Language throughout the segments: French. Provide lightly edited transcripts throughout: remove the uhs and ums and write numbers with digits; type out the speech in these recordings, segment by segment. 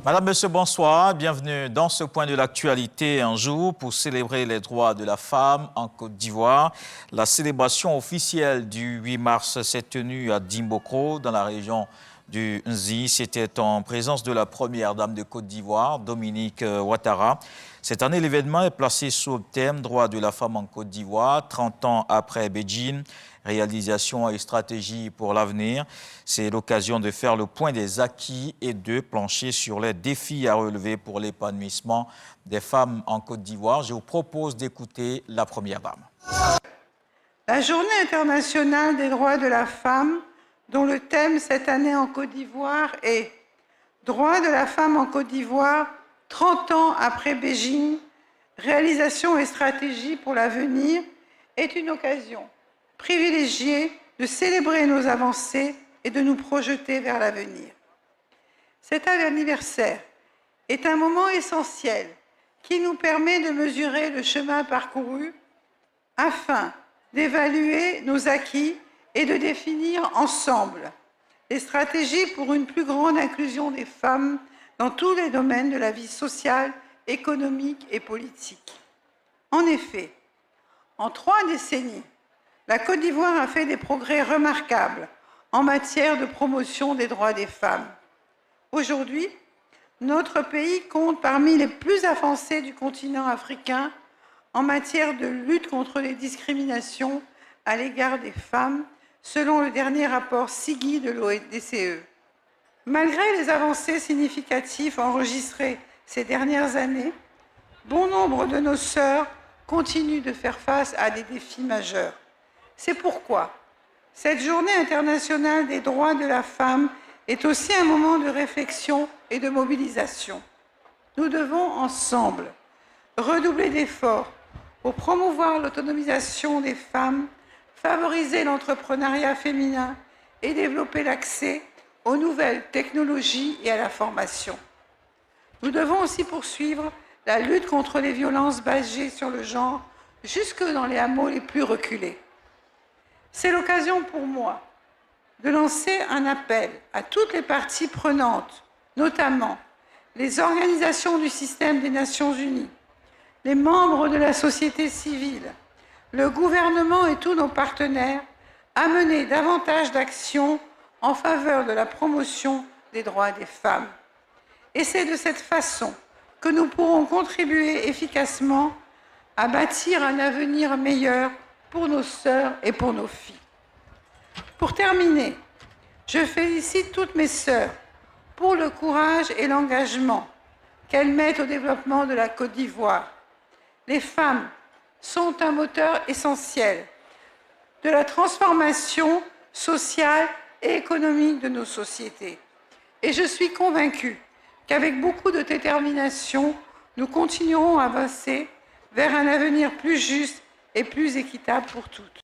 Madame, Monsieur, bonsoir. Bienvenue dans ce point de l'actualité, un jour pour célébrer les droits de la femme en Côte d'Ivoire. La célébration officielle du 8 mars s'est tenue à Dimbokro, dans la région du Nzi. C'était en présence de la première dame de Côte d'Ivoire, Dominique Ouattara. Cette année, l'événement est placé sous le thème « Droits de la femme en Côte d'Ivoire », 30 ans après Beijing. Réalisation et stratégie pour l'avenir. C'est l'occasion de faire le point des acquis et de plancher sur les défis à relever pour l'épanouissement des femmes en Côte d'Ivoire. Je vous propose d'écouter la première dame. La Journée internationale des droits de la femme, dont le thème cette année en Côte d'Ivoire est « Droits de la femme en Côte d'Ivoire, 30 ans après Beijing, réalisation et stratégie pour l'avenir » est une occasion privilégiée de célébrer nos avancées et de nous projeter vers l'avenir. Cet anniversaire est un moment essentiel qui nous permet de mesurer le chemin parcouru afin d'évaluer nos acquis et de définir ensemble les stratégies pour une plus grande inclusion des femmes dans tous les domaines de la vie sociale, économique et politique. En effet, en 3 décennies, la Côte d'Ivoire a fait des progrès remarquables en matière de promotion des droits des femmes. Aujourd'hui, notre pays compte parmi les plus avancés du continent africain en matière de lutte contre les discriminations à l'égard des femmes, selon le dernier rapport SIGI de l'ODCE. Malgré les avancées significatives enregistrées ces dernières années, bon nombre de nos sœurs continuent de faire face à des défis majeurs. C'est pourquoi cette Journée internationale des droits de la femme est aussi un moment de réflexion et de mobilisation. Nous devons ensemble redoubler d'efforts pour promouvoir l'autonomisation des femmes, favoriser l'entrepreneuriat féminin et développer l'accès aux nouvelles technologies et à la formation. Nous devons aussi poursuivre la lutte contre les violences basées sur le genre jusque dans les hameaux les plus reculés. C'est l'occasion pour moi de lancer un appel à toutes les parties prenantes, notamment les organisations du système des Nations Unies, les membres de la société civile, le gouvernement et tous nos partenaires, à mener davantage d'actions en faveur de la promotion des droits des femmes. Et c'est de cette façon que nous pourrons contribuer efficacement à bâtir un avenir meilleur pour nos sœurs et pour nos filles. Pour terminer, je félicite toutes mes sœurs pour le courage et l'engagement qu'elles mettent au développement de la Côte d'Ivoire. Les femmes sont un moteur essentiel de la transformation sociale et économique de nos sociétés. Et je suis convaincue qu'avec beaucoup de détermination, nous continuerons à avancer vers un avenir plus juste et plus équitable pour toutes.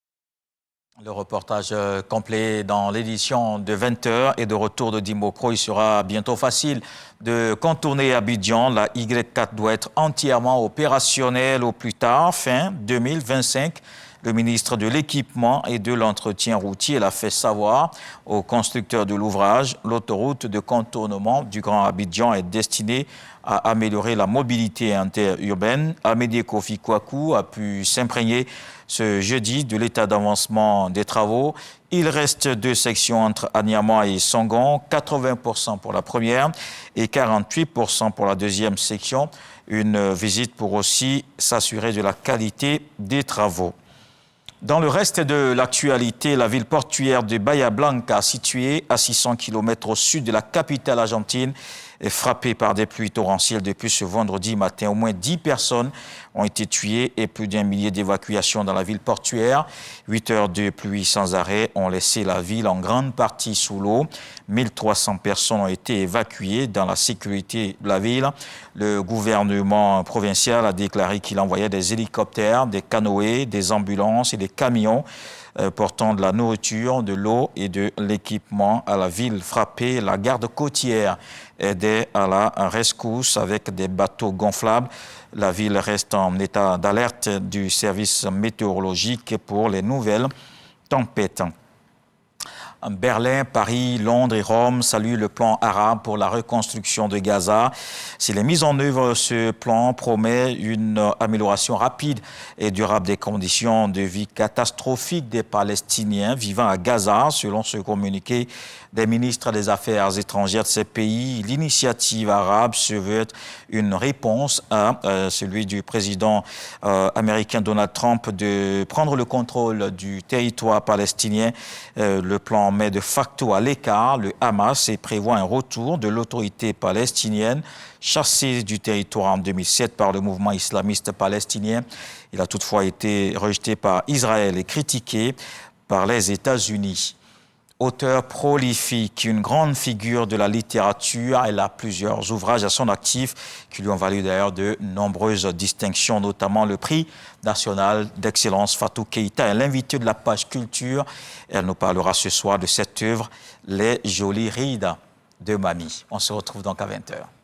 Le reportage complet dans l'édition de 20h et de retour de Dimbokro. Il sera bientôt facile de contourner Abidjan. La Y4 doit être entièrement opérationnelle au plus tard, fin 2025. Le ministre de l'Équipement et de l'Entretien routier l'a fait savoir aux constructeurs de l'ouvrage. L'autoroute de contournement du Grand Abidjan est destinée à améliorer la mobilité interurbaine. Amédée Kofi Kouakou a pu s'imprégner ce jeudi de l'état d'avancement des travaux. Il reste 2 sections entre Anyama et Songon, 80% pour la première et 48% pour la deuxième section. Une visite pour aussi s'assurer de la qualité des travaux. Dans le reste de l'actualité, la ville portuaire de Bahia Blanca, située à 600 km au sud de la capitale argentine, est frappée par des pluies torrentielles depuis ce vendredi matin. Au moins 10 personnes ont été tuées et plus d'1 millier d'évacuations dans la ville portuaire. 8 heures de pluie sans arrêt ont laissé la ville en grande partie sous l'eau. 1300 personnes ont été évacuées dans la sécurité de la ville. Le gouvernement provincial a déclaré qu'il envoyait des hélicoptères, des canoës, des ambulances et des camions portant de la nourriture, de l'eau et de l'équipement à la ville frappée. La garde côtière aidait à la rescousse avec des bateaux gonflables. La ville reste en état d'alerte du service météorologique pour les nouvelles tempêtes. Berlin, Paris, Londres et Rome saluent le plan arabe pour la reconstruction de Gaza. S'il est mis en œuvre, ce plan promet une amélioration rapide et durable des conditions de vie catastrophiques des Palestiniens vivant à Gaza, selon ce communiqué des ministres des Affaires étrangères de ces pays. L'initiative arabe se veut être une réponse à celui du président américain Donald Trump de prendre le contrôle du territoire palestinien. Le plan met de facto à l'écart le Hamas et prévoit un retour de l'autorité palestinienne chassée du territoire en 2007 par le mouvement islamiste palestinien. Il a toutefois été rejeté par Israël et critiqué par les États-Unis. Auteur prolifique, une grande figure de la littérature, elle a plusieurs ouvrages à son actif qui lui ont valu d'ailleurs de nombreuses distinctions, notamment le prix national d'excellence Fatou Keïta. Elle est l'invitée de la page culture. Elle nous parlera ce soir de cette œuvre, Les jolies rides de Mamie. On se retrouve donc à 20h.